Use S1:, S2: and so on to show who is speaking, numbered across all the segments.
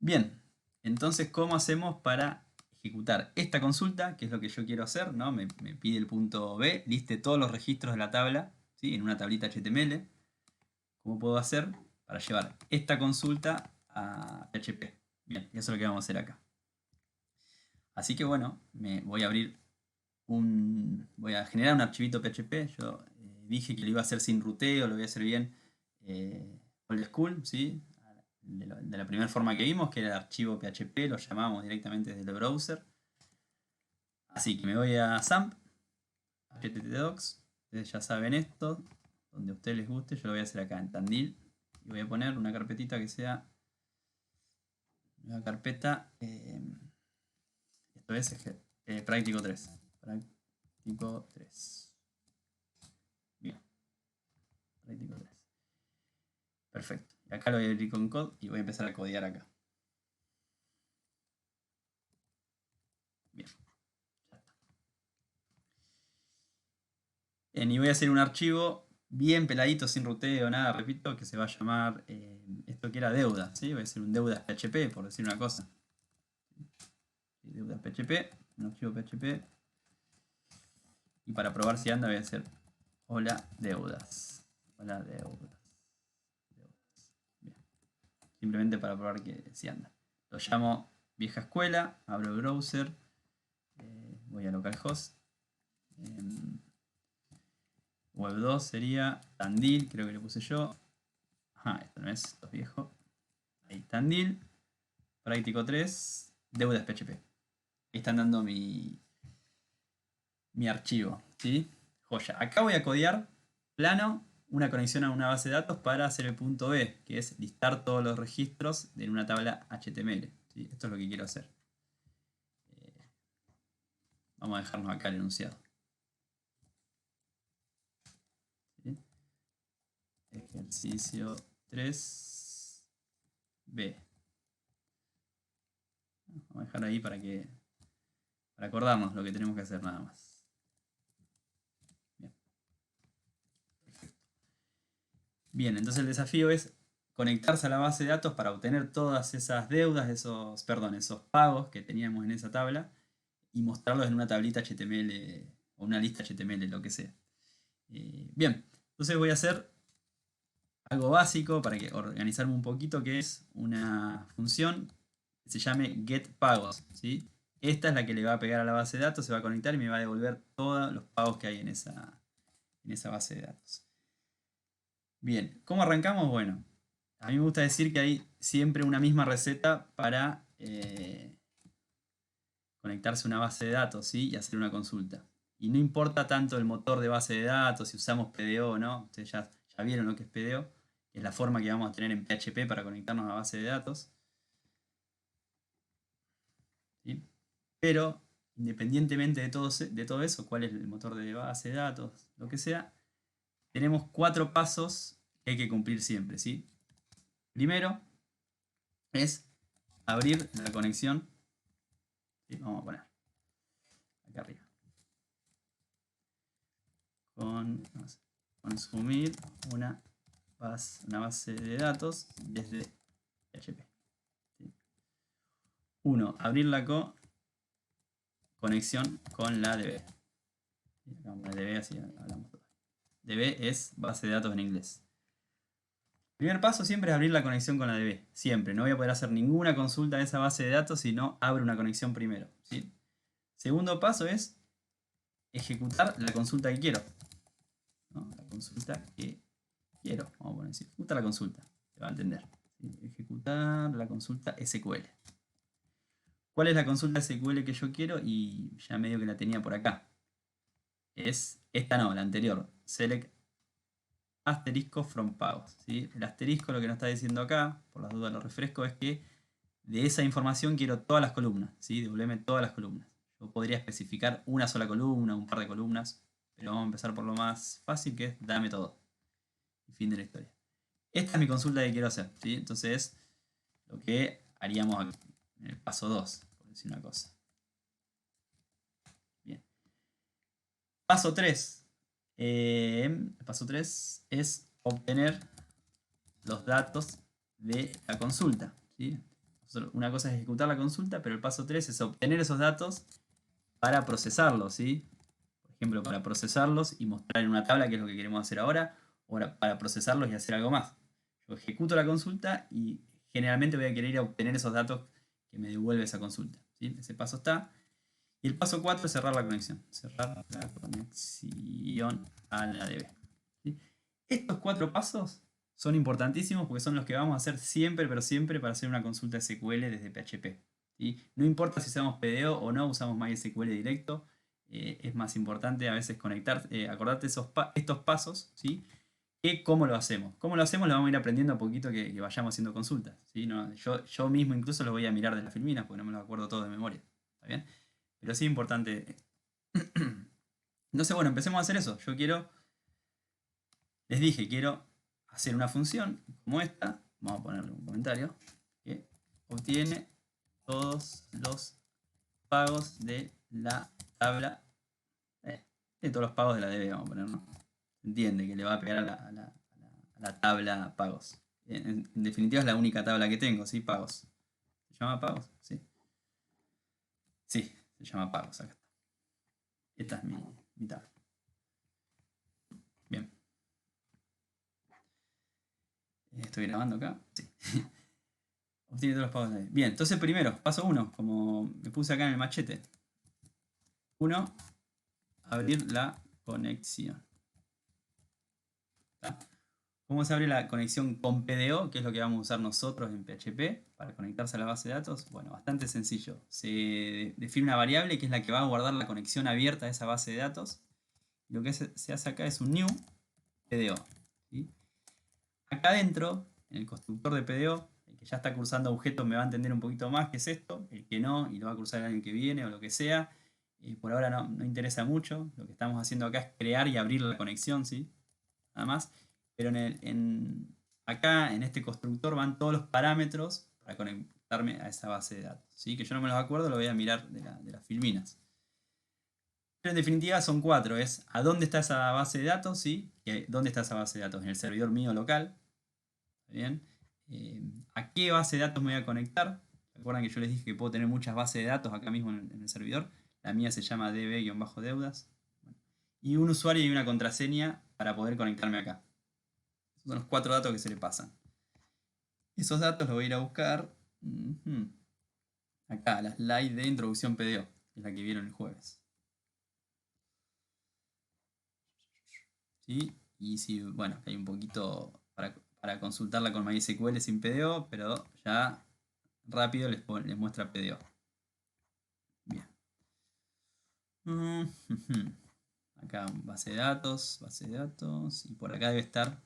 S1: Bien, entonces, ¿cómo hacemos para ejecutar esta consulta? Que es lo que yo quiero hacer, ¿no? Me pide el punto B, liste todos los registros de la tabla, ¿sí? En una tablita HTML. ¿Cómo puedo hacer para llevar esta consulta a PHP? Bien, eso es lo que vamos a hacer acá. Así que bueno, me voy a abrir voy a generar un archivito PHP. Yo dije que lo iba a hacer sin ruteo, lo voy a hacer bien old school, ¿sí? De la primera forma que vimos, que era el archivo PHP, lo llamamos directamente desde el browser. Así que me voy a XAMPP, httdocs, ustedes ya saben esto, donde a ustedes les guste, yo lo voy a hacer acá en Tandil. Y voy a poner una carpetita que sea una carpeta, esto es práctico 3. Práctico 3. Bien, práctico 3. Perfecto. Y acá lo voy a abrir con code y voy a empezar a codear acá. Bien. Ya está. Bien, y voy a hacer un archivo bien peladito, sin ruteo, nada, repito, que se va a llamar esto que era deuda, ¿sí? Voy a hacer un deudas PHP, por decir una cosa. Deudas PHP, un archivo PHP. Y para probar si anda voy a hacer hola deudas. Hola deudas. Bien. Simplemente para probar que si anda. Lo llamo vieja escuela, abro el browser, voy a localhost. Web 2 sería Tandil, creo que le puse yo. Ajá, esto no es, esto es viejo. Ahí, Tandil. Práctico 3, deudas PHP. Ahí están dando mi archivo, ¿sí? Joya. Acá voy a codear plano una conexión a una base de datos para hacer el punto B, que es listar todos los registros en una tabla HTML, ¿sí? Esto es lo que quiero hacer. Vamos a dejarnos acá el enunciado. ¿Sí? Ejercicio 3B. Vamos a dejar ahí para acordarnos lo que tenemos que hacer nada más. Bien. Perfecto. Bien, entonces el desafío es conectarse a la base de datos para obtener todas esas deudas, esos pagos que teníamos en esa tabla y mostrarlos en una tablita HTML o una lista HTML, lo que sea. Bien, entonces voy a hacer algo básico para organizarme un poquito, que es una función que se llame getPagos, ¿sí? Esta es la que le va a pegar a la base de datos, se va a conectar y me va a devolver todos los pagos que hay en esa base de datos. Bien, ¿cómo arrancamos? Bueno, a mí me gusta decir que hay siempre una misma receta para conectarse a una base de datos, ¿sí? Y hacer una consulta. Y no importa tanto el motor de base de datos, si usamos PDO o no, ustedes ya vieron lo que es PDO, que es la forma que vamos a tener en PHP para conectarnos a la base de datos. ¿Sí? Pero, independientemente de todo eso, cuál es el motor de base de datos, lo que sea, tenemos 4 pasos que hay que cumplir siempre, ¿sí? Primero es abrir la conexión. ¿Sí? Vamos a poner acá arriba. Consumir una base de datos desde PHP. ¿Sí? 1. Abrir la conexión con la DB. La DB, así hablamos todo. DB es base de datos en inglés. Primer paso siempre es abrir la conexión con la DB. Siempre. No voy a poder hacer ninguna consulta de esa base de datos si no abro una conexión primero. ¿Sí? Segundo paso es ejecutar la consulta que quiero. ¿No? La consulta que quiero. Vamos a poner así. Ejecuta la consulta. Se va a entender. ¿Sí? Ejecutar la consulta SQL. ¿Cuál es la consulta SQL que yo quiero? Y ya medio que la tenía por acá. Es esta no, la anterior. Select asterisco from pagos. ¿Sí? El asterisco lo que nos está diciendo acá, por las dudas lo refresco, es que de esa información quiero todas las columnas. ¿Sí? Devolveme todas las columnas. Yo podría especificar una sola columna, un par de columnas, pero vamos a empezar por lo más fácil, que es dame todo. Y fin de la historia. Esta es mi consulta que quiero hacer. ¿Sí? Entonces, lo que haríamos aquí, en el paso 2, por decir una cosa. Bien. Paso 3. El paso 3 es obtener los datos de la consulta. ¿Sí? Una cosa es ejecutar la consulta, pero el paso 3 es obtener esos datos para procesarlos, ¿sí? Por ejemplo, para procesarlos y mostrar en una tabla qué es lo que queremos hacer ahora, o para procesarlos y hacer algo más. Yo ejecuto la consulta y generalmente voy a querer ir a obtener esos datos que me devuelve esa consulta, ¿sí? Ese paso está. Y el paso 4 es cerrar la conexión. Cerrar la conexión a la DB. ¿Sí? Estos 4 pasos son importantísimos porque son los que vamos a hacer siempre, pero siempre para hacer una consulta SQL desde PHP. ¿Sí? No importa si usamos PDO o no, usamos MySQL directo. Es más importante a veces conectar, acordarte estos pasos, ¿sí? Que cómo lo hacemos. ¿Cómo lo hacemos? Lo vamos a ir aprendiendo a poquito que vayamos haciendo consultas. ¿Sí? No, yo mismo incluso lo voy a mirar de las filminas porque no me lo acuerdo todo de memoria. ¿Está bien? Pero sí es importante. Entonces, bueno, empecemos a hacer eso. Les dije, quiero hacer una función como esta. Vamos a ponerle un comentario. Que obtiene todos los pagos de la tabla. De todos los pagos de la DB, vamos a poner, ¿no? Entiende que le va a pegar a la tabla pagos. En definitiva es la única tabla que tengo, ¿sí? Pagos. ¿Se llama pagos? Sí. Sí, se llama pagos acá. Esta es mi tabla. Bien. Estoy grabando acá. Sí. Obtiene todos los pagos de ahí. Bien, entonces primero, paso 1, como me puse acá en el machete. 1, abrir la conexión. ¿Está? ¿Cómo se abre la conexión con PDO? Que es lo que vamos a usar nosotros en PHP para conectarse a la base de datos. Bueno, bastante sencillo. Se define una variable que es la que va a guardar la conexión abierta a esa base de datos. Lo que se hace acá es un new PDO. ¿Sí? Acá adentro, en el constructor de PDO, el que ya está cursando objetos me va a entender un poquito más qué es esto. El que no, y lo va a cursar el año que viene o lo que sea. Por ahora no interesa mucho. Lo que estamos haciendo acá es crear y abrir la conexión, ¿sí? Nada más. Pero acá en este constructor van todos los parámetros para conectarme a esa base de datos. ¿Sí? Que yo no me los acuerdo, lo voy a mirar de las filminas. Pero en definitiva son 4. Es a dónde está esa base de datos, ¿sí? ¿Dónde está esa base de datos? En el servidor mío local. ¿Bien? ¿A qué base de datos me voy a conectar? Recuerdan que yo les dije que puedo tener muchas bases de datos acá mismo en el servidor. La mía se llama db-deudas. Y un usuario y una contraseña para poder conectarme acá. Esos son los 4 datos que se le pasan. Esos datos los voy a ir a buscar acá, la slide de introducción PDO, que es la que vieron el jueves. ¿Sí? Y si, bueno, hay un poquito para consultarla con MySQL sin PDO, pero ya rápido les muestra PDO. Bien. Acá base de datos, y por acá debe estar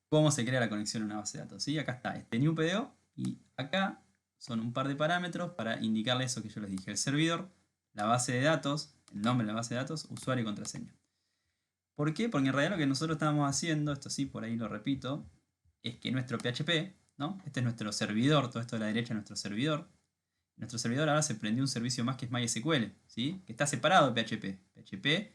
S1: cómo se crea la conexión a una base de datos. ¿Sí? Acá está este new PDO y acá son un par de parámetros para indicarle eso que yo les dije. El servidor, la base de datos, el nombre de la base de datos, usuario y contraseña. ¿Por qué? Porque en realidad lo que nosotros estábamos haciendo, esto sí, por ahí lo repito, es que nuestro PHP, ¿no? Este es nuestro servidor, todo esto de la derecha es nuestro servidor. Nuestro servidor ahora se prendió un servicio más que es MySQL, ¿sí? Que está separado de PHP. PHP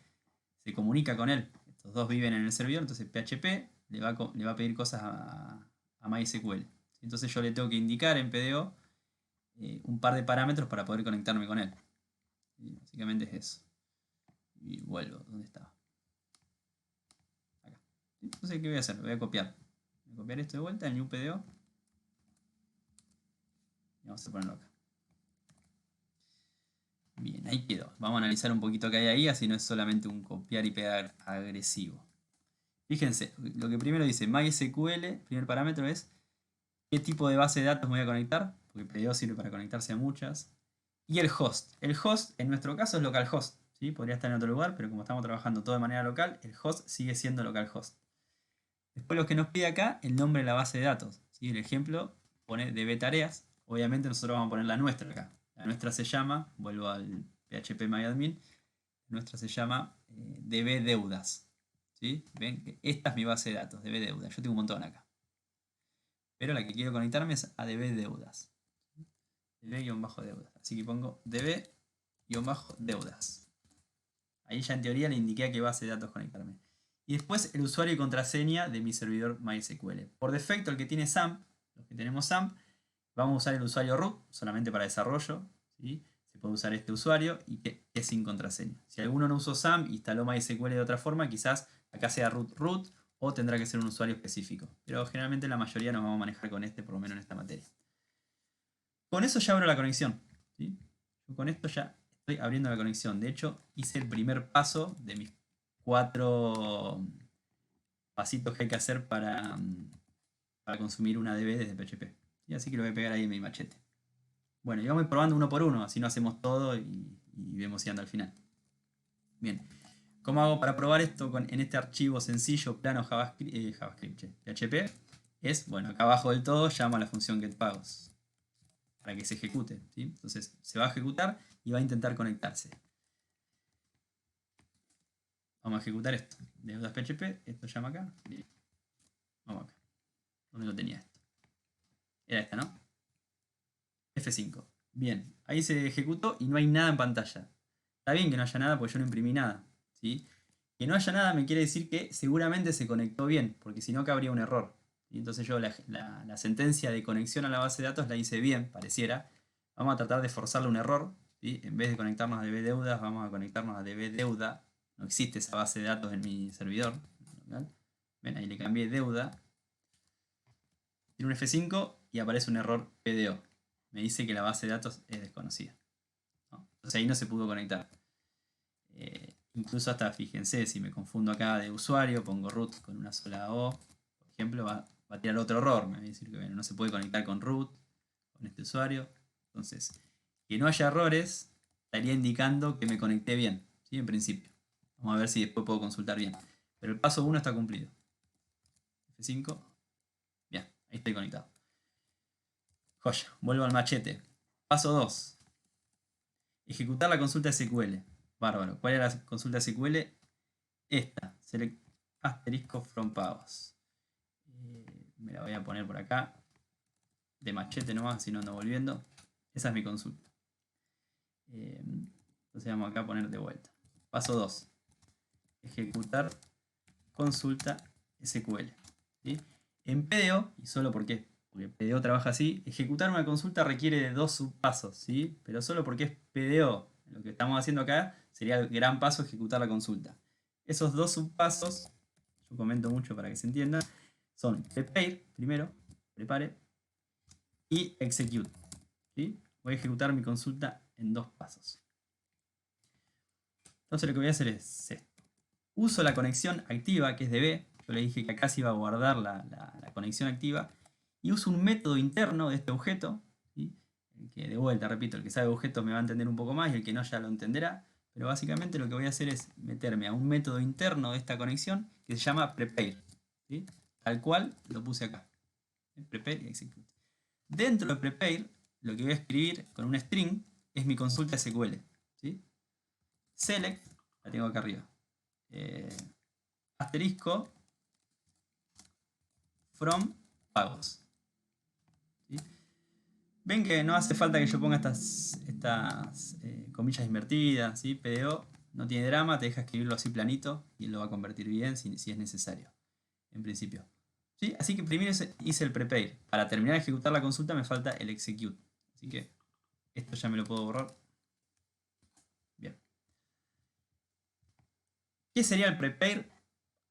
S1: se comunica con él. Estos dos viven en el servidor, entonces PHP le va a pedir cosas a MySQL. Entonces yo le tengo que indicar en PDO un par de parámetros para poder conectarme con él. Y básicamente es eso. Y vuelvo, ¿dónde estaba? Acá. Entonces, ¿qué voy a hacer? Voy a copiar. Voy a copiar esto de vuelta, el new PDO. Y vamos a ponerlo acá. Bien, ahí quedó. Vamos a analizar un poquito qué hay ahí, así no es solamente un copiar y pegar agresivo. Fíjense, lo que primero dice MySQL, el primer parámetro es qué tipo de base de datos me voy a conectar, porque PDO sirve para conectarse a muchas. Y el host. El host, en nuestro caso, es localhost. ¿Sí? Podría estar en otro lugar, pero como estamos trabajando todo de manera local, el host sigue siendo localhost. Después lo que nos pide acá, el nombre de la base de datos. ¿Sí? El ejemplo pone dbtareas. Obviamente nosotros vamos a poner la nuestra acá. La nuestra se llama, vuelvo al phpMyAdmin, la nuestra se llama dbdeudas. ¿Sí? Ven que esta es mi base de datos, dbdeudas. Yo tengo un montón acá. Pero la que quiero conectarme es a dbdeudas. db-deudas. Así que pongo db-deudas. Ahí ya en teoría le indiqué a qué base de datos conectarme. Y después el usuario y contraseña de mi servidor MySQL. Por defecto el que tiene SAMP, los que tenemos SAMP, Vamos a usar el usuario root solamente para desarrollo, ¿sí? Se puede usar este usuario y que es sin contraseña. Si alguno no usó SAM y instaló MySQL de otra forma, quizás acá sea root o tendrá que ser un usuario específico. Pero generalmente la mayoría nos vamos a manejar con este, por lo menos en esta materia. Con eso ya abro la conexión, ¿sí? Yo con esto ya estoy abriendo la conexión. De hecho, hice el primer paso de mis 4 pasitos que hay que hacer para consumir una DB desde PHP. Y así que lo voy a pegar ahí en mi machete. Bueno, y vamos a ir probando uno por uno, así no hacemos todo y vemos si anda al final. Bien, ¿cómo hago para probar esto en este archivo sencillo, plano JavaScript, PHP? Es, bueno, acá abajo del todo llamo a la función getPagos para que se ejecute, ¿sí? Entonces se va a ejecutar y va a intentar conectarse. Vamos a ejecutar esto. Deudas PHP, esto llama acá. Bien. Vamos acá. ¿Dónde lo tenía esto? Era esta, ¿no? F5. Bien, ahí se ejecutó y no hay nada en pantalla. Está bien que no haya nada porque yo no imprimí nada, ¿sí? Que no haya nada me quiere decir que seguramente se conectó bien, porque si no acá habría un error. Y entonces yo la sentencia de conexión a la base de datos la hice bien, pareciera. Vamos a tratar de forzarle un error, ¿sí? En vez de conectarnos a DB deudas, vamos a conectarnos a DB deuda. No existe esa base de datos en mi servidor. Ven, ahí le cambié deuda. Tiene un F5 y aparece un error PDO. Me dice que la base de datos es desconocida, ¿no? Entonces ahí no se pudo conectar. Incluso hasta, fíjense, si me confundo acá de usuario, pongo root con una sola O, por ejemplo, va a tirar otro error. Me va a decir que bueno, no se puede conectar con root, con este usuario. Entonces, que no haya errores estaría indicando que me conecté bien, ¿sí? En principio. Vamos a ver si después puedo consultar bien. Pero el paso 1 está cumplido. F5. Bien, ahí estoy conectado. Joya, vuelvo al machete. Paso 2. Ejecutar la consulta SQL. Bárbaro. ¿Cuál era la consulta SQL? Esta. Select asterisco from pagos. Me la voy a poner por acá. De machete nomás, si no ando volviendo. Esa es mi consulta. Entonces vamos acá a poner de vuelta. Paso 2. Ejecutar consulta SQL. ¿Sí? En PDO, y solo porque PDO trabaja así, ejecutar una consulta requiere de 2 subpasos, ¿sí? Pero solo porque es PDO. Lo que estamos haciendo acá sería el gran paso ejecutar la consulta. Esos 2 subpasos, yo comento mucho para que se entienda, son prepare, primero, prepare, y execute. ¿Sí? Voy a ejecutar mi consulta en 2 pasos. Entonces lo que voy a hacer es esto. Uso la conexión activa, que es DB. Yo le dije que acá se iba a guardar la conexión activa. Y uso un método interno de este objeto, ¿sí? Que de vuelta, repito, el que sabe objetos me va a entender un poco más y el que no ya lo entenderá. Pero básicamente lo que voy a hacer es meterme a un método interno de esta conexión que se llama prepare, ¿sí? Tal cual lo puse acá. Prepare y execute. Dentro de prepare, lo que voy a escribir con un string es mi consulta SQL, ¿sí? Select, la tengo acá arriba. Asterisco from pagos. ¿Sí? Ven que no hace falta que yo ponga estas comillas invertidas, ¿sí? PDO no tiene drama, te deja escribirlo así planito y él lo va a convertir bien si es necesario, en principio. ¿Sí? Así que primero hice el prepare. Para terminar de ejecutar la consulta me falta el execute. Así que esto ya me lo puedo borrar. Bien. ¿Qué sería el prepare?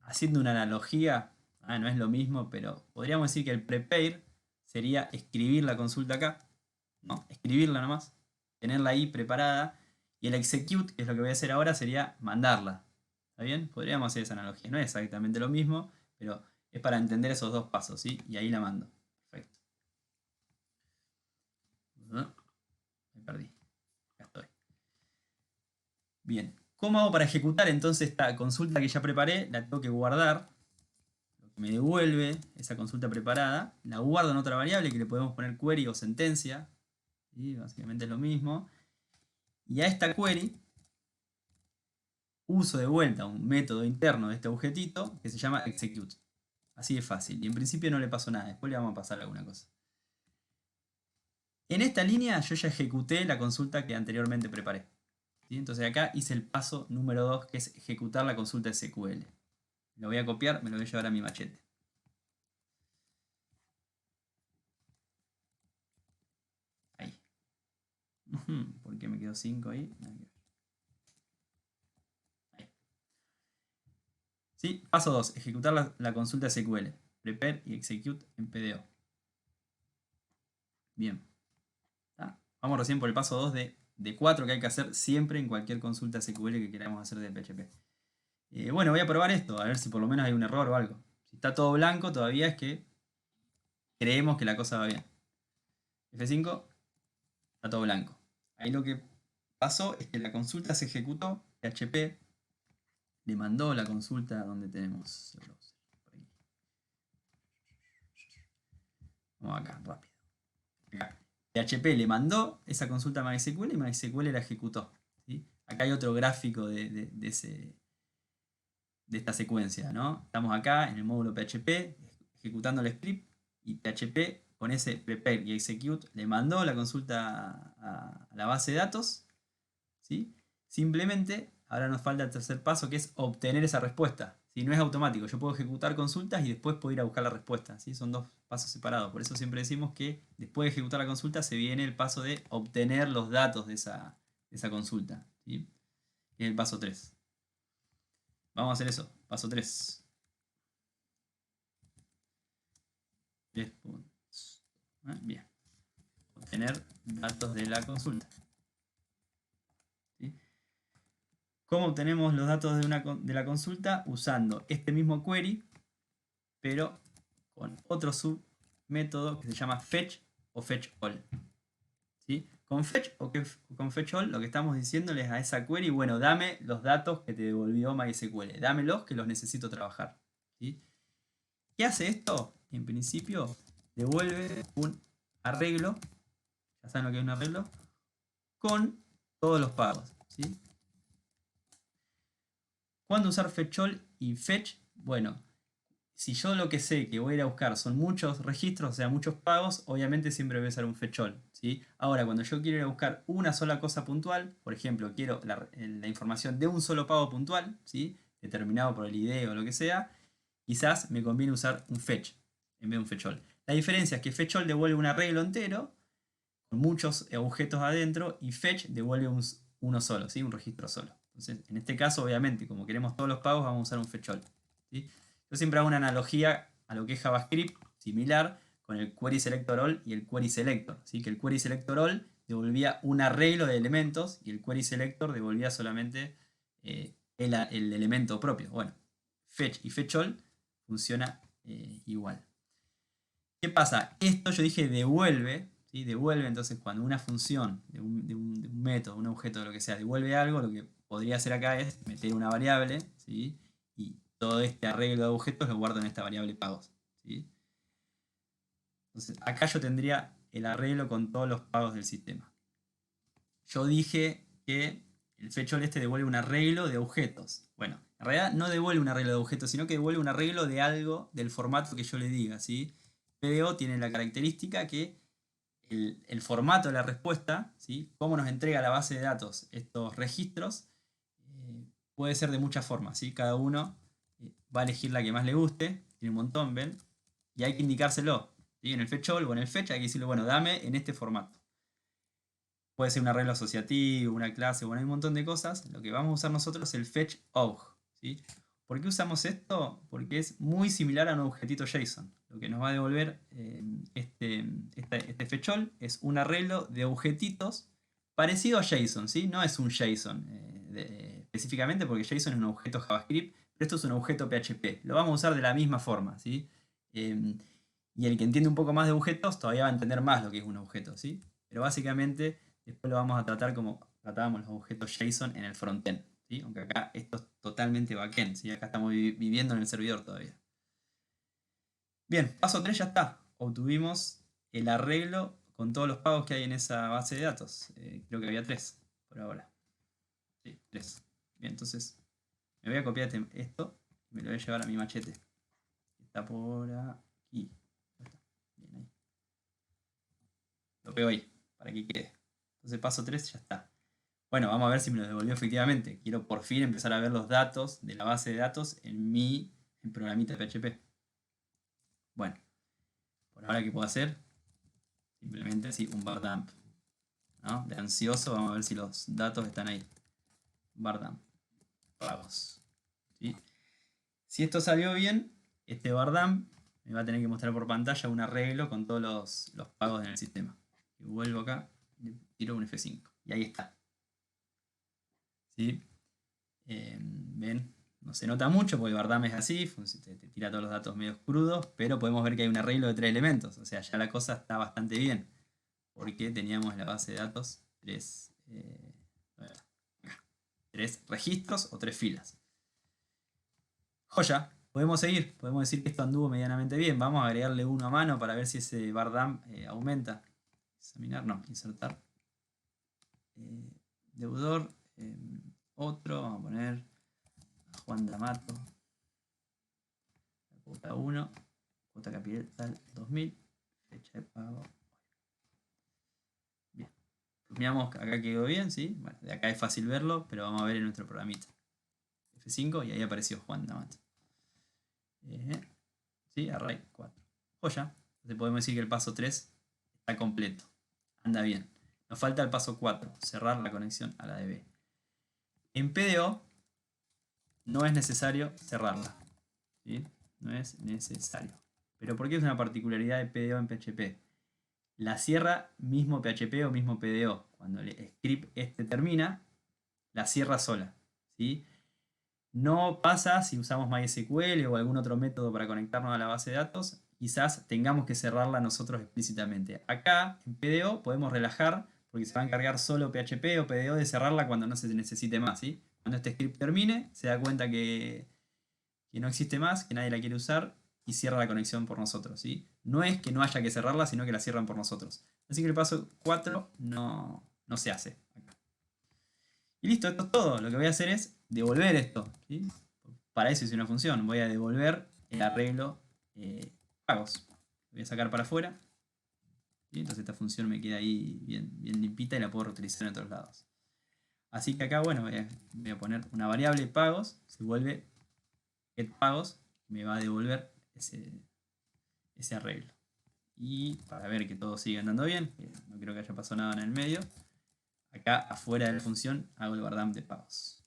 S1: Haciendo una analogía, no es lo mismo, pero podríamos decir que el prepare sería escribir la consulta acá, ¿no? Escribirla nomás, tenerla ahí preparada, y el execute, que es lo que voy a hacer ahora, sería mandarla. ¿Está bien? Podríamos hacer esa analogía. No es exactamente lo mismo, pero es para entender esos 2 pasos, ¿sí? Y ahí la mando. Perfecto. Me perdí. Acá estoy. Bien. ¿Cómo hago para ejecutar entonces esta consulta que ya preparé? La tengo que guardar. Lo que me devuelve esa consulta preparada. La guardo en otra variable que le podemos poner query o sentencia. ¿Sí? Básicamente es lo mismo. Y a esta query uso de vuelta un método interno de este objetito que se llama execute. Así de fácil. Y en principio no le pasó nada. Después le vamos a pasar alguna cosa. En esta línea yo ya ejecuté la consulta que anteriormente preparé. ¿Sí? Entonces acá hice el paso número 2, que es ejecutar la consulta SQL. Lo voy a copiar, me lo voy a llevar a mi machete. ¿Por qué me quedó 5 ahí? Ahí. ¿Sí? Paso 2. Ejecutar la consulta SQL. Prepare y execute en PDO. Bien. ¿Tá? Vamos recién por el paso 2 de 4 que hay que hacer siempre en cualquier consulta SQL que queramos hacer de PHP. Bueno, voy a probar esto, a ver si por lo menos hay un error o algo. Si está todo blanco, todavía es que creemos que la cosa va bien. F5, está todo blanco. Ahí lo que pasó es que la consulta se ejecutó, PHP le mandó la consulta donde tenemos el browser. Vamos acá, rápido. Acá. PHP le mandó esa consulta a MySQL y MySQL la ejecutó. ¿Sí? Acá hay otro gráfico de esta secuencia, ¿no? Estamos acá en el módulo PHP ejecutando el script y PHP con ese prepare y execute le mandó la consulta a la base de datos, ¿sí? Simplemente ahora nos falta el tercer paso, que es obtener esa respuesta. Si no es automático, yo puedo ejecutar consultas y después puedo ir a buscar la respuesta, ¿sí? Son dos pasos separados. Por eso siempre decimos que después de ejecutar la consulta se viene el paso de obtener los datos de esa consulta, ¿sí? Que es el paso 3. Vamos a hacer eso. Paso 3. 3 puntos. Bien. Obtener datos de la consulta. ¿Sí? ¿Cómo obtenemos los datos de la consulta? Usando este mismo query, pero con otro submétodo que se llama fetch o fetch all. ¿Sí? Con fetch o con fetch all lo que estamos diciéndoles a esa query, bueno, dame los datos que te devolvió MySQL, dámelos que los necesito trabajar. ¿Sí? ¿Qué hace esto? En principio devuelve un arreglo, ya saben lo que es un arreglo, con todos los pagos. ¿Sí? ¿Cuándo usar fetch all y fetch? Bueno, si yo lo que sé que voy a ir a buscar son muchos registros, o sea, muchos pagos, obviamente siempre voy a usar un fetch all, ¿sí? Ahora, cuando yo quiero ir a buscar una sola cosa puntual, por ejemplo, quiero la información de un solo pago puntual, ¿sí? Determinado por el ID o lo que sea, quizás me conviene usar un fetch en vez de un fetch all. La diferencia es que fetch all devuelve un arreglo entero con muchos objetos adentro y fetch devuelve uno solo, ¿sí? Un registro solo. Entonces, en este caso, obviamente, como queremos todos los pagos, vamos a usar un fetch all, ¿sí? Yo siempre hago una analogía a lo que es JavaScript, similar, con el query selector all y el query selector, ¿sí? Que el query selector all devolvía un arreglo de elementos y el query selector devolvía solamente el elemento propio. Bueno, fetch y fetch all funciona igual. ¿Qué pasa? Esto yo dije devuelve, ¿sí? Devuelve, entonces cuando una función de un método, un objeto, de lo que sea, devuelve algo, lo que podría hacer acá es meter una variable, ¿sí? Y todo este arreglo de objetos lo guardo en esta variable pagos, ¿sí? Entonces acá yo tendría el arreglo con todos los pagos del sistema. Yo dije que el fetch all este devuelve un arreglo de objetos. Bueno, en realidad no devuelve un arreglo de objetos, sino que devuelve un arreglo de algo del formato que yo le diga, ¿sí? PDO tiene la característica que el formato de la respuesta, ¿sí? Cómo nos entrega la base de datos estos registros, puede ser de muchas formas, ¿sí? Cada uno va a elegir la que más le guste, tiene un montón, ¿ven? Y hay que indicárselo, ¿sí? En el fetch all o en el fetch hay que decirle, bueno, dame en este formato. Puede ser un arreglo asociativo, una clase, bueno, hay un montón de cosas. Lo que vamos a usar nosotros es el fetch obj, ¿sí? ¿Por qué usamos esto? Porque es muy similar a un objetito JSON. Lo que nos va a devolver este fetch all es un arreglo de objetitos parecido a JSON, ¿sí? No es un JSON específicamente porque JSON es un objeto JavaScript, pero esto es un objeto PHP. Lo vamos a usar de la misma forma, ¿sí? Y el que entiende un poco más de objetos todavía va a entender más lo que es un objeto, ¿sí? Pero básicamente después lo vamos a tratar como tratábamos los objetos JSON en el frontend, ¿sí? Aunque acá esto es totalmente backend, ¿sí? Acá estamos viviendo en el servidor todavía. Bien, paso 3 ya está. Obtuvimos el arreglo con todos los pagos que hay en esa base de datos. Creo que había 3 por ahora. Sí, 3. Bien, entonces me voy a copiar esto y me lo voy a llevar a mi machete. Está por aquí. Bien, ahí. Lo pego ahí, para que quede. Entonces paso 3 ya está. Bueno, vamos a ver si me lo devolvió efectivamente. Quiero por fin empezar a ver los datos de la base de datos en mi programita de PHP. Bueno, por ahora, ¿qué puedo hacer? Simplemente, sí, un bar dump. ¿no? De ansioso, vamos a ver si los datos están ahí. Bardam, pagos. ¿Sí? Si esto salió bien, este Bardam me va a tener que mostrar por pantalla un arreglo con todos los pagos en el sistema. Y vuelvo acá, le tiro un F5. Y ahí está. ¿Sí? ¿Ven? No se nota mucho porque Bardam es así, te tira todos los datos medio crudos, pero podemos ver que hay un arreglo de 3 elementos. O sea, ya la cosa está bastante bien. Porque teníamos en la base de datos 3 registros o 3 filas. Joya, podemos seguir. Podemos decir que esto anduvo medianamente bien. Vamos a agregarle uno a mano para ver si ese Bardam aumenta. Examinar, no, insertar. Deudor, otro, vamos a poner a Juan D'Amato. Cuota 1, cuota capital 2000, fecha de pago. Bien. Miramos, acá quedó bien, ¿sí? Bueno, de acá es fácil verlo, pero vamos a ver en nuestro programita. F5 y ahí apareció Juan D'Amato. ¿Sí? Array 4. Joya. Entonces podemos decir que el paso 3 está completo. Anda bien. Nos falta el paso 4, cerrar la conexión a la DB. En PDO no es necesario cerrarla. ¿Sí? No es necesario. ¿Pero por qué es una particularidad de PDO en PHP? La cierra mismo PHP o mismo PDO. Cuando el script este termina, la cierra sola. ¿Sí? No pasa si usamos MySQL o algún otro método para conectarnos a la base de datos. Quizás tengamos que cerrarla nosotros explícitamente. Acá en PDO podemos relajar porque se va a encargar solo PHP o PDO de cerrarla cuando no se necesite más. ¿Sí? Cuando este script termine, se da cuenta que no existe más, que nadie la quiere usar y cierra la conexión por nosotros. ¿Sí? No es que no haya que cerrarla, sino que la cierran por nosotros. Así que el paso 4 no se hace acá. Y listo, esto es todo. Lo que voy a hacer es devolver esto. ¿Sí? Para eso hice una función. Voy a devolver el arreglo pagos. Lo voy a sacar para afuera. ¿Sí? Entonces esta función me queda ahí bien limpita y la puedo reutilizar en otros lados. Así que acá, bueno, voy a poner una variable pagos. Se vuelve getPagos. Me va a devolver ese arreglo. Y para ver que todo sigue andando bien, no creo que haya pasado nada en el medio, acá afuera de la función hago el Bardam de pagos.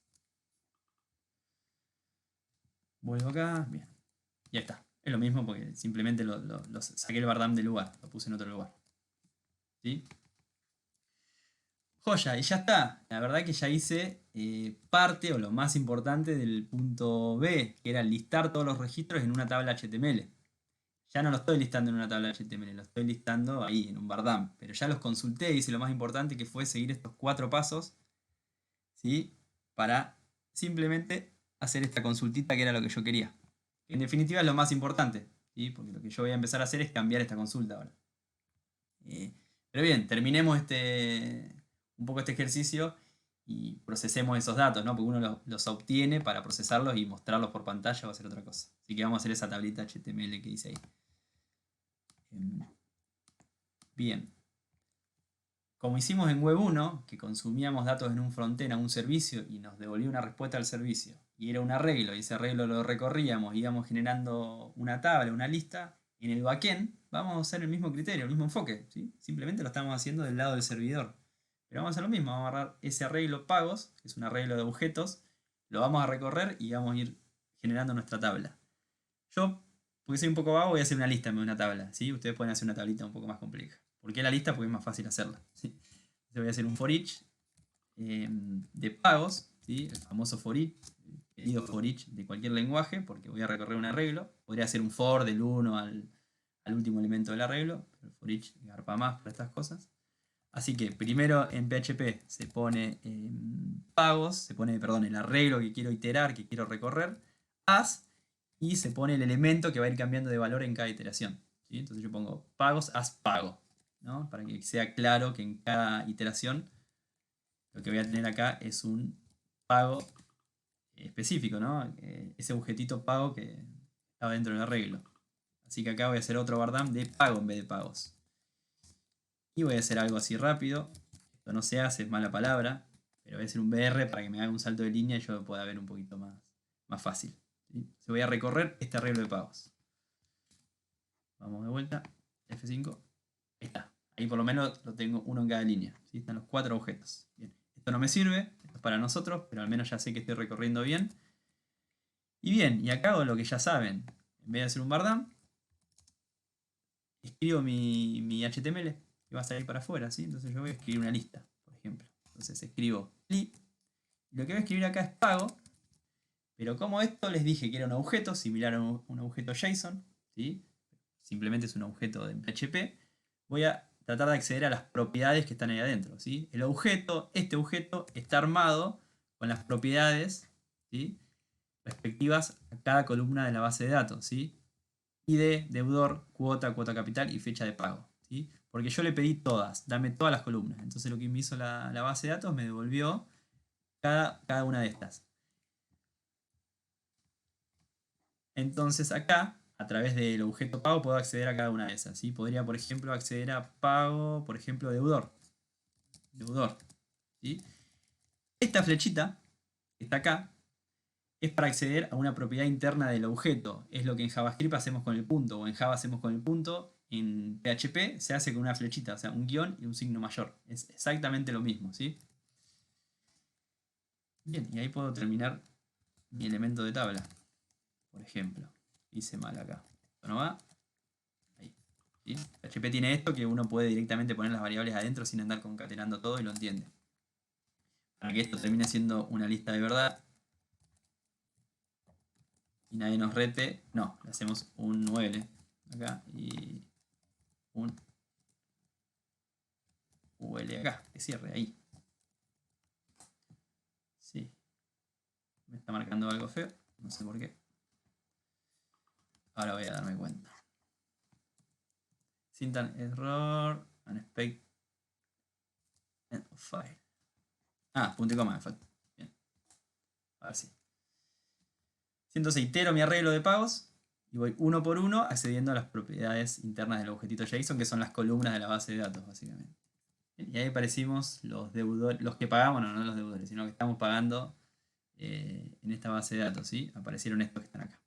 S1: Vuelvo acá, bien. Ya está. Es lo mismo porque simplemente saqué el Bardam del lugar, lo puse en otro lugar. ¿Sí? Joya, y ya está. La verdad que ya hice parte o lo más importante del punto B, que era listar todos los registros en una tabla HTML. Ya no lo estoy listando en una tabla HTML, lo estoy listando ahí en un Bardam. Pero ya los consulté y hice lo más importante que fue seguir estos 4 pasos, ¿sí? Para simplemente hacer esta consultita que era lo que yo quería. En definitiva es lo más importante, ¿sí? Porque lo que yo voy a empezar a hacer es cambiar esta consulta ahora. Pero bien, terminemos un poco este ejercicio y procesemos esos datos, ¿no? Porque uno los obtiene para procesarlos y mostrarlos por pantalla o hacer otra cosa. Así que vamos a hacer esa tablita HTML que hice ahí. Bien. Como hicimos en Web 1, que consumíamos datos en un frontend a un servicio y nos devolvía una respuesta al servicio, y era un arreglo, y ese arreglo lo recorríamos, íbamos generando una tabla, una lista, en el backend vamos a hacer el mismo criterio, el mismo enfoque, ¿sí? Simplemente lo estamos haciendo del lado del servidor. Pero vamos a hacer lo mismo, vamos a agarrar ese arreglo pagos, que es un arreglo de objetos, lo vamos a recorrer y vamos a ir generando nuestra tabla. Yo, porque soy un poco vago, voy a hacer una lista en vez de una tabla, ¿sí? Ustedes pueden hacer una tablita un poco más compleja. ¿Por qué la lista? Porque es más fácil hacerla. ¿Sí? Entonces voy a hacer un for each de pagos, ¿sí? El famoso for each, pedido for each de cualquier lenguaje, porque voy a recorrer un arreglo. Podría hacer un for del 1 al último elemento del arreglo, pero el for each garpa más para estas cosas. Así que primero en PHP se pone pagos, se pone, perdón, el arreglo que quiero iterar, que quiero recorrer, as, y se pone el elemento que va a ir cambiando de valor en cada iteración. ¿Sí? Entonces yo pongo pagos as pago, ¿no? Para que sea claro que en cada iteración lo que voy a tener acá es un pago específico, ¿no? Ese objetito pago que estaba dentro del arreglo. Así que acá voy a hacer otro Bardam de pago en vez de pagos. Y voy a hacer algo así rápido. Esto no se hace, es mala palabra. Pero voy a hacer un BR para que me haga un salto de línea y yo lo pueda ver un poquito más fácil. ¿Sí? Se voy a recorrer este arreglo de pagos. Vamos de vuelta. F5. Ahí está. Ahí por lo menos lo tengo uno en cada línea. ¿Sí? Están los 4 objetos. Bien. Esto no me sirve, esto es para nosotros, pero al menos ya sé que estoy recorriendo bien. Y bien, y acá hago lo que ya saben. En vez de hacer un bardam, escribo mi HTML que va a salir para afuera, ¿sí? Entonces yo voy a escribir una lista, por ejemplo. Entonces escribo li, y lo que voy a escribir acá es pago, pero como esto les dije que era un objeto similar a un objeto JSON, ¿sí? Simplemente es un objeto de PHP, voy a tratar de acceder a las propiedades que están ahí adentro, ¿sí? El objeto, este objeto, está armado con las propiedades, ¿sí? Respectivas a cada columna de la base de datos, ¿sí? ID, deudor, cuota, cuota capital y fecha de pago, ¿sí? Porque yo le pedí todas, dame todas las columnas. Entonces lo que me hizo la base de datos me devolvió cada una de estas. Entonces acá, a través del objeto pago, puedo acceder a cada una de esas, ¿sí? Podría, por ejemplo, acceder a pago, por ejemplo, deudor. Deudor, ¿sí? Esta flechita, que está acá, es para acceder a una propiedad interna del objeto. Es lo que en JavaScript hacemos con el punto, o en Java hacemos con el punto. En PHP se hace con una flechita, o sea, un guión y un signo mayor. Es exactamente lo mismo, ¿sí? Bien, y ahí puedo terminar mi elemento de tabla. Por ejemplo, hice mal acá. Esto no va. Ahí. ¿Sí? PHP tiene esto que uno puede directamente poner las variables adentro sin andar concatenando todo y lo entiende. Para que esto termine siendo una lista de verdad y nadie nos rete, no, le hacemos un UL acá y un UL acá, que cierre ahí. Sí. Me está marcando algo feo, no sé por qué. Ahora voy a darme cuenta. Syntax error, unexpected end of file. Ah, punto y coma me falta. Bien. A ver si. Entonces itero mi arreglo de pagos y voy uno por uno accediendo a las propiedades internas del objetito JSON, que son las columnas de la base de datos, básicamente. Y ahí aparecimos los deudores, los que pagamos, no los deudores, sino que estamos pagando en esta base de datos, ¿sí? Aparecieron estos que están acá.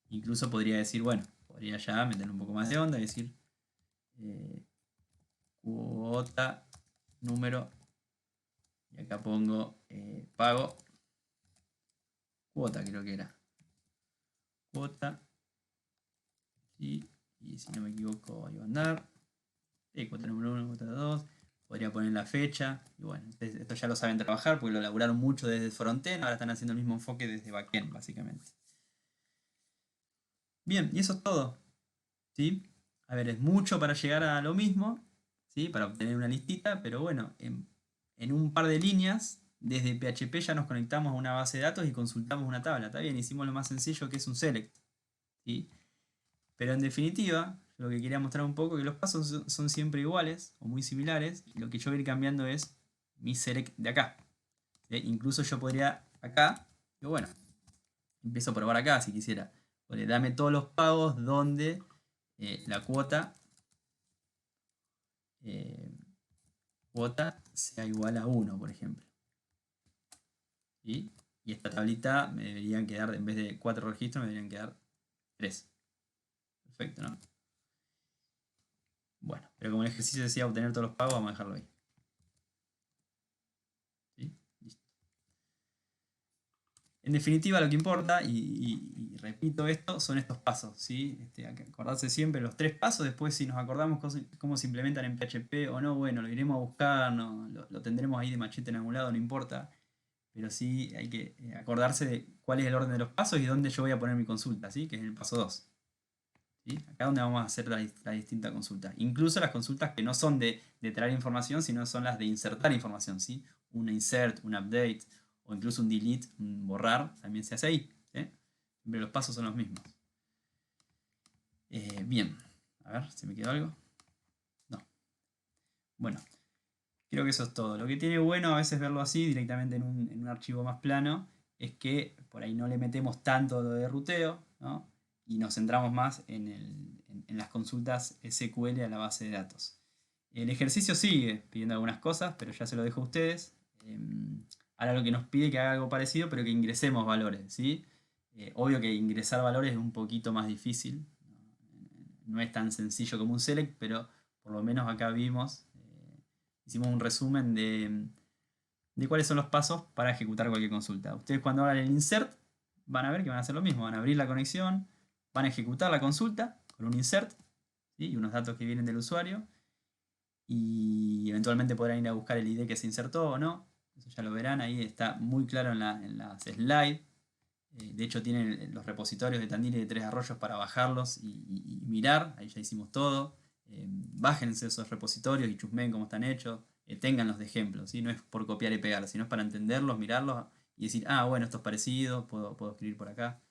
S1: Incluso podría decir, bueno, podría ya meter un poco más de onda y decir cuota, número, y acá pongo pago, cuota creo que era. Cuota, ¿sí? Y si no me equivoco iba a andar. Cuota número 1, cuota 2. Podría poner la fecha. Y bueno, esto ya lo saben trabajar porque lo laburaron mucho desde frontend. Ahora están haciendo el mismo enfoque desde backend, básicamente. Bien, y eso es todo. ¿Sí? A ver, es mucho para llegar a lo mismo, ¿sí? Para obtener una listita, pero bueno, en un par de líneas, desde PHP ya nos conectamos a una base de datos y consultamos una tabla. Está bien, hicimos lo más sencillo que es un select, ¿sí? Pero en definitiva, lo que quería mostrar un poco es que los pasos son siempre iguales o muy similares, y lo que yo voy a ir cambiando es mi select de acá. Incluso yo podría acá, y bueno, empiezo a probar acá si quisiera. Dame todos los pagos donde la cuota sea igual a 1, por ejemplo. ¿Sí? Y esta tablita me deberían quedar, en vez de 4 registros, me deberían quedar 3. Perfecto, ¿no? Bueno, pero como el ejercicio decía obtener todos los pagos, vamos a dejarlo ahí. ¿Sí? Listo. En definitiva, lo que importa, y repito esto, son estos pasos, ¿sí? Acordarse siempre los 3 pasos. Después, si nos acordamos cómo se implementan en PHP o no, bueno, lo iremos a buscar, no, lo tendremos ahí de machete en algún lado, no importa. Pero sí hay que acordarse de cuál es el orden de los pasos y dónde yo voy a poner mi consulta, ¿sí? Que es el paso 2. ¿Sí? Acá es donde vamos a hacer la distinta consulta. Incluso las consultas que no son de traer información, sino son las de insertar información, ¿sí? Un insert, un update, o incluso un delete, un borrar, también se hace ahí. ¿Sí? Siempre los pasos son los mismos. Bien, a ver, ¿se me quedó algo? No. Bueno, creo que eso es todo. Lo que tiene bueno a veces verlo así, directamente en un archivo más plano, es que por ahí no le metemos tanto lo de ruteo, ¿no? Y nos centramos más en las consultas SQL a la base de datos. El ejercicio sigue pidiendo algunas cosas, pero ya se lo dejo a ustedes. Ahora lo que nos pide que haga algo parecido, pero que ingresemos valores, ¿sí? Obvio que ingresar valores es un poquito más difícil. No es tan sencillo como un select, pero por lo menos acá vimos, hicimos un resumen de cuáles son los pasos para ejecutar cualquier consulta. Ustedes cuando hagan el insert van a ver que van a hacer lo mismo, van a abrir la conexión, van a ejecutar la consulta con un insert, ¿sí? Y unos datos que vienen del usuario, y eventualmente podrán ir a buscar el ID que se insertó o no. Eso ya lo verán, ahí está muy claro en las slides. De hecho tienen los repositorios de Tandil y de Tres Arroyos para bajarlos y mirar, ahí ya hicimos todo. Bájense esos repositorios y chusmeen cómo están hechos, ténganlos de ejemplo, ¿sí? No es por copiar y pegar, sino es para entenderlos, mirarlos y decir, ah, bueno, esto es parecido, puedo escribir por acá.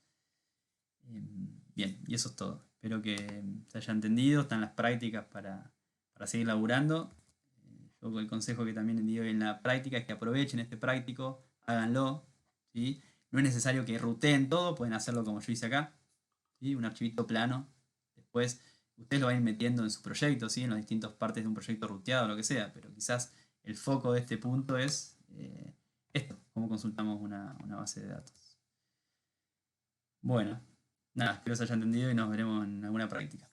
S1: Bien, y eso es todo. Espero que se haya entendido, están las prácticas para seguir laburando. Yo el consejo que también digo en la práctica es que aprovechen este práctico, háganlo, ¿sí? No es necesario que ruteen todo, pueden hacerlo como yo hice acá, ¿sí? Un archivito plano. Después ustedes lo van a ir metiendo en su proyecto, ¿sí? En las distintas partes de un proyecto ruteado, lo que sea, pero quizás el foco de este punto es esto, cómo consultamos una base de datos. Bueno, nada, espero se haya entendido y nos veremos en alguna práctica.